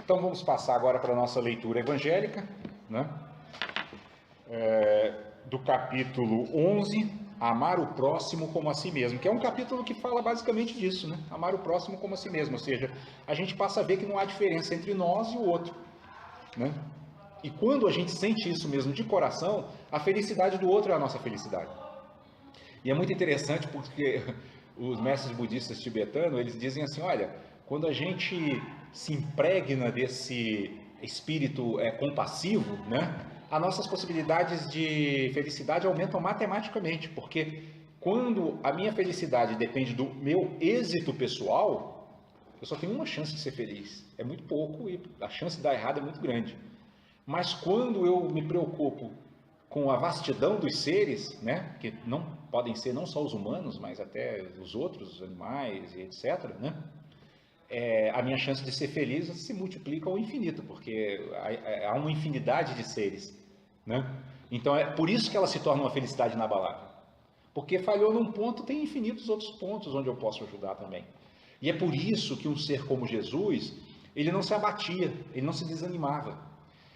Então vamos passar agora para a nossa leitura evangélica, né? Do capítulo 11, amar o próximo como a si mesmo, que é um capítulo que fala basicamente disso, né? Amar o próximo como a si mesmo, ou seja, a gente passa a ver que não há diferença entre nós e o outro, né? E quando a gente sente isso mesmo de coração, a felicidade do outro é a nossa felicidade. E é muito interessante porque os mestres budistas tibetanos, eles dizem assim, olha, quando a gente se impregna desse espírito compassivo, né, as nossas possibilidades de felicidade aumentam matematicamente, porque quando a minha felicidade depende do meu êxito pessoal, eu só tenho uma chance de ser feliz. É muito pouco e a chance de dar errado é muito grande. Mas quando eu me preocupo com a vastidão dos seres, né, que não podem ser não só os humanos, mas até os outros animais e etc., né, a minha chance de ser feliz se multiplica ao infinito, porque há uma infinidade de seres, né? Então é por isso que ela se torna uma felicidade inabalável, porque falhou num ponto, tem infinitos outros pontos onde eu posso ajudar também. E é por isso que um ser como Jesus, ele não se abatia, ele não se desanimava.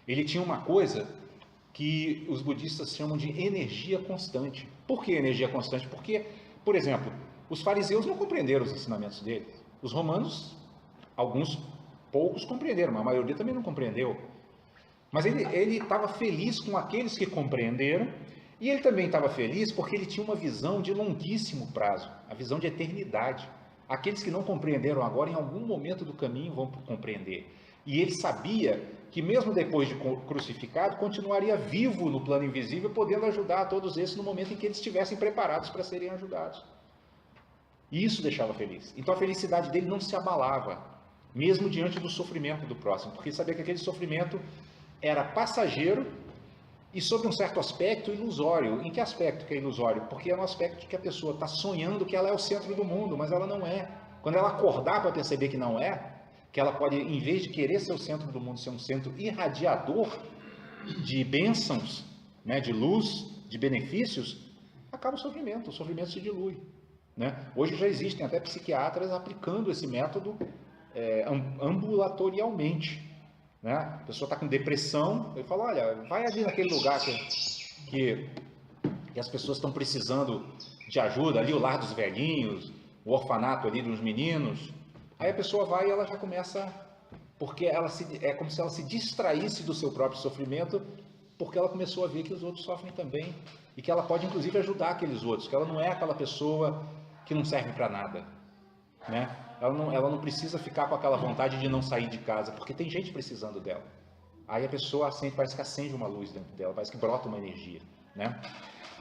Ele tinha uma coisa que os budistas chamam de energia constante. Por que energia constante? Porque, por exemplo, os fariseus não compreenderam os ensinamentos dele. Os romanos, alguns poucos compreenderam, mas a maioria também não compreendeu. Mas ele estava feliz com aqueles que compreenderam, e ele também estava feliz porque ele tinha uma visão de longuíssimo prazo, a visão de eternidade. Aqueles que não compreenderam agora, em algum momento do caminho, vão compreender. E ele sabia que mesmo depois de crucificado, continuaria vivo no plano invisível, podendo ajudar a todos esses no momento em que eles estivessem preparados para serem ajudados. E isso deixava feliz. Então a felicidade dele não se abalava, mesmo diante do sofrimento do próximo, porque ele sabia que aquele sofrimento era passageiro e, sob um certo aspecto, ilusório. Em que aspecto que é ilusório? Porque é no aspecto de que a pessoa está sonhando que ela é o centro do mundo, mas ela não é. Quando ela acordar para perceber que não é, que ela pode, em vez de querer ser o centro do mundo, ser um centro irradiador de bênçãos, né, de luz, de benefícios, acaba o sofrimento se dilui. Né? Hoje já existem até psiquiatras aplicando esse método ambulatorialmente. Né? A pessoa está com depressão, ele fala, olha, vai ali naquele lugar que as pessoas estão precisando de ajuda, ali o lar dos velhinhos, o orfanato ali dos meninos. Aí a pessoa vai e ela já começa, porque é como se ela se distraísse do seu próprio sofrimento, porque ela começou a ver que os outros sofrem também, e que ela pode inclusive ajudar aqueles outros, que ela não é aquela pessoa que não serve para nada, né? Ela não precisa ficar com aquela vontade de não sair de casa, porque tem gente precisando dela. Aí a pessoa parece que acende uma luz dentro dela, parece que brota uma energia, né?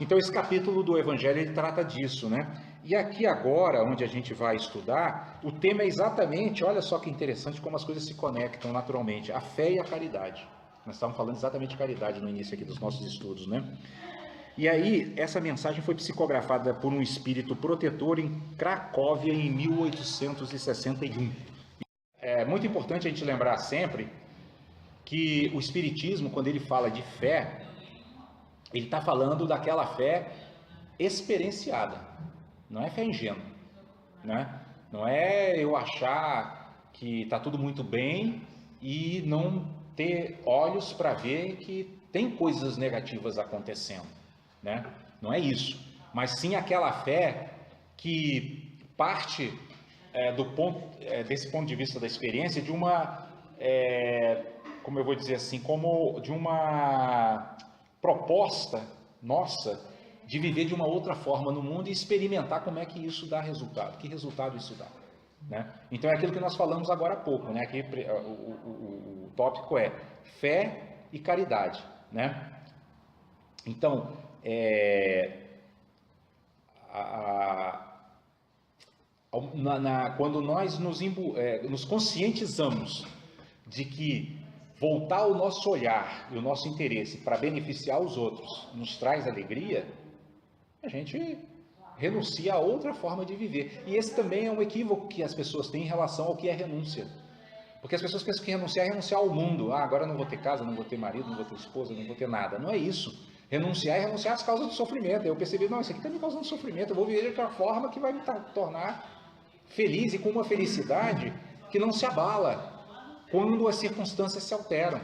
Então esse capítulo do Evangelho, ele trata disso, né? E aqui agora, onde a gente vai estudar, o tema é exatamente, olha só que interessante como as coisas se conectam naturalmente, a fé e a caridade. Nós estávamos falando exatamente de caridade no início aqui dos nossos estudos, né? E aí, essa mensagem foi psicografada por um espírito protetor em Cracóvia em 1861. É muito importante a gente lembrar sempre que o espiritismo, quando ele fala de fé, ele está falando daquela fé experienciada, não é fé ingênua, né? Não é eu achar que está tudo muito bem e não ter olhos para ver que tem coisas negativas acontecendo, né? Não é isso, mas sim aquela fé que parte desse ponto de vista da experiência de uma, como eu vou dizer assim, como de uma proposta nossa de viver de uma outra forma no mundo e experimentar como é que isso dá resultado, que resultado isso dá, né? Então é aquilo que nós falamos agora há pouco, né? Aqui, o tópico é fé e caridade, né? Então, quando nós nos conscientizamos de que voltar o nosso olhar e o nosso interesse para beneficiar os outros nos traz alegria, a gente renuncia a outra forma de viver. E esse também é um equívoco que as pessoas têm em relação ao que é renúncia. Porque as pessoas pensam que renunciar é renunciar ao mundo. Ah, agora eu não vou ter casa, não vou ter marido, não vou ter esposa, não vou ter nada. Não é isso. Renunciar é renunciar às causas do sofrimento. Eu percebi, não, isso aqui está me causando sofrimento. Eu vou viver de outra forma que vai me tornar feliz e com uma felicidade que não se abala. quando as circunstâncias se alteram.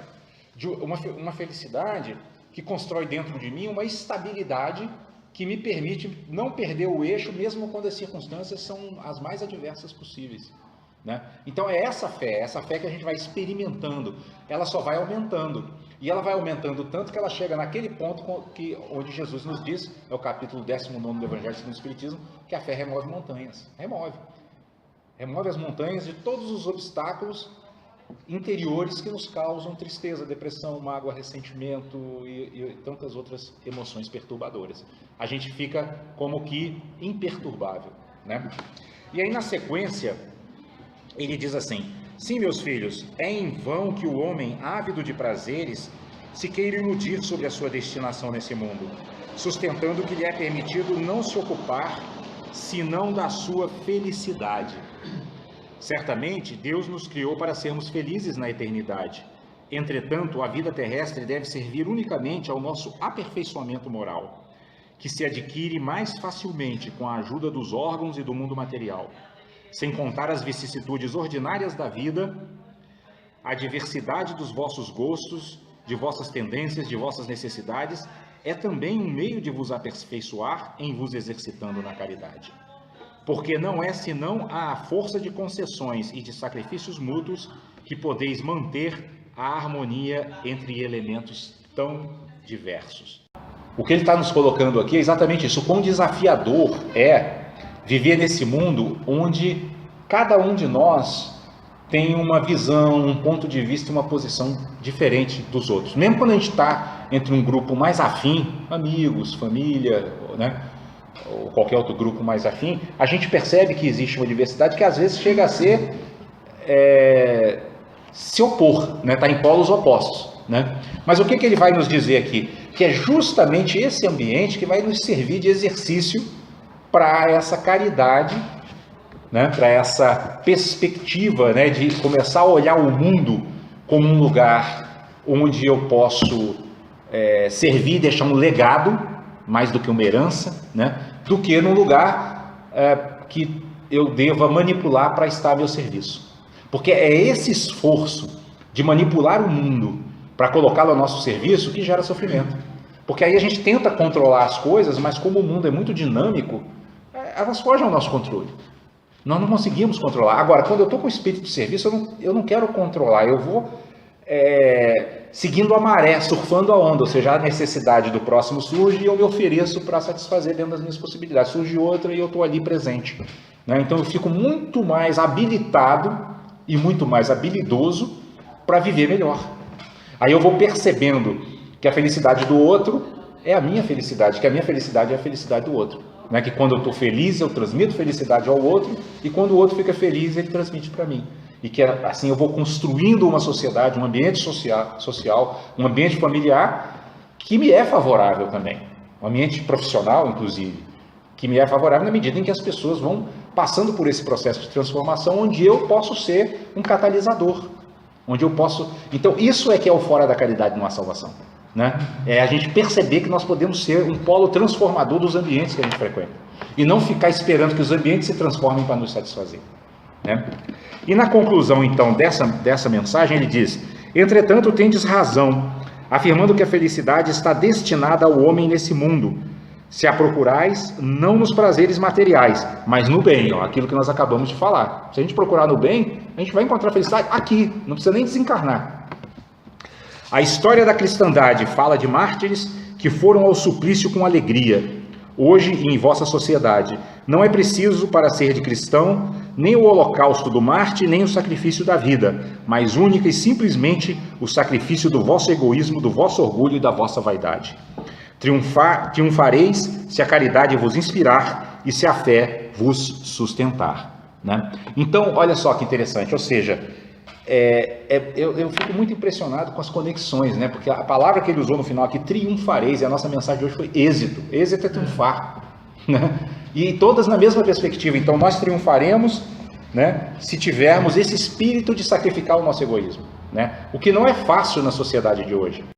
De uma felicidade que constrói dentro de mim uma estabilidade que me permite não perder o eixo, mesmo quando as circunstâncias são as mais adversas possíveis, né? Então é essa fé que a gente vai experimentando, ela só vai aumentando, e ela vai aumentando tanto que ela chega naquele ponto onde Jesus nos diz, é o capítulo 19 do Evangelho segundo o Espiritismo, que a fé remove montanhas, remove as montanhas de todos os obstáculos interiores que nos causam tristeza, depressão, mágoa, ressentimento e tantas outras emoções perturbadoras. A gente fica como que imperturbável, né? E aí na sequência ele diz assim: sim, meus filhos, é em vão que o homem ávido de prazeres se queira iludir sobre a sua destinação nesse mundo, sustentando que lhe é permitido não se ocupar senão da sua felicidade. Certamente, Deus nos criou para sermos felizes na eternidade. Entretanto, a vida terrestre deve servir unicamente ao nosso aperfeiçoamento moral, que se adquire mais facilmente com a ajuda dos órgãos e do mundo material. Sem contar as vicissitudes ordinárias da vida, a diversidade dos vossos gostos, de vossas tendências, de vossas necessidades, é também um meio de vos aperfeiçoar em vos exercitando na caridade. Porque não é senão à força de concessões e de sacrifícios mútuos que podeis manter a harmonia entre elementos tão diversos. O que ele está nos colocando aqui é exatamente isso: o quão desafiador é viver nesse mundo onde cada um de nós tem uma visão, um ponto de vista, uma posição diferente dos outros. Mesmo quando a gente está entre um grupo mais afim, amigos, família, né, ou qualquer outro grupo mais afim, a gente percebe que existe uma diversidade que às vezes chega a ser se opor, né, tá em polos opostos, né? Mas o que ele vai nos dizer aqui? Que é justamente esse ambiente que vai nos servir de exercício para essa caridade, né, para essa perspectiva, né, de começar a olhar o mundo como um lugar onde eu posso servir e deixar um legado, mais do que uma herança, né, do que num lugar que eu deva manipular para estar a meu serviço. Porque é esse esforço de manipular o mundo para colocá-lo a nosso serviço que gera sofrimento. Porque aí a gente tenta controlar as coisas, mas como o mundo é muito dinâmico, elas fogem ao nosso controle. Nós não conseguimos controlar. Agora, quando eu estou com o espírito de serviço, eu não quero controlar, eu vou seguindo a maré, surfando a onda, ou seja, a necessidade do próximo surge e eu me ofereço para satisfazer dentro das minhas possibilidades. Surge outra e eu estou ali presente, né? Então eu fico muito mais habilitado e muito mais habilidoso para viver melhor. Aí eu vou percebendo que a felicidade do outro é a minha felicidade, que a minha felicidade é a felicidade do outro, né? Que quando eu estou feliz, eu transmito felicidade ao outro, e quando o outro fica feliz, ele transmite para mim. E que assim eu vou construindo uma sociedade, um ambiente social, um ambiente familiar que me é favorável também. Um ambiente profissional, inclusive, que me é favorável na medida em que as pessoas vão passando por esse processo de transformação, onde eu posso ser um catalisador, onde eu posso... Então, isso é que é o fora da caridade numa salvação, né? É a gente perceber que nós podemos ser um polo transformador dos ambientes que a gente frequenta, e não ficar esperando que os ambientes se transformem para nos satisfazer, né? E na conclusão, então, dessa mensagem, ele diz: entretanto, tendes razão, afirmando que a felicidade está destinada ao homem nesse mundo, se a procurais não nos prazeres materiais, mas no bem, ó, aquilo que nós acabamos de falar. Se a gente procurar no bem, a gente vai encontrar felicidade aqui, não precisa nem desencarnar. A história da cristandade fala de mártires que foram ao suplício com alegria. Hoje, em vossa sociedade, não é preciso, para ser de cristão, nem o holocausto do mártir, nem o sacrifício da vida, mas única e simplesmente o sacrifício do vosso egoísmo, do vosso orgulho e da vossa vaidade. Triunfareis se a caridade vos inspirar e se a fé vos sustentar, né? Então, olha só que interessante, ou seja, eu fico muito impressionado com as conexões, né? Porque a palavra que ele usou no final aqui, triunfareis, e a nossa mensagem de hoje foi êxito. Êxito é triunfar, né? E todas na mesma perspectiva. Então nós triunfaremos, né, se tivermos esse espírito de sacrificar o nosso egoísmo, né? O que não é fácil na sociedade de hoje.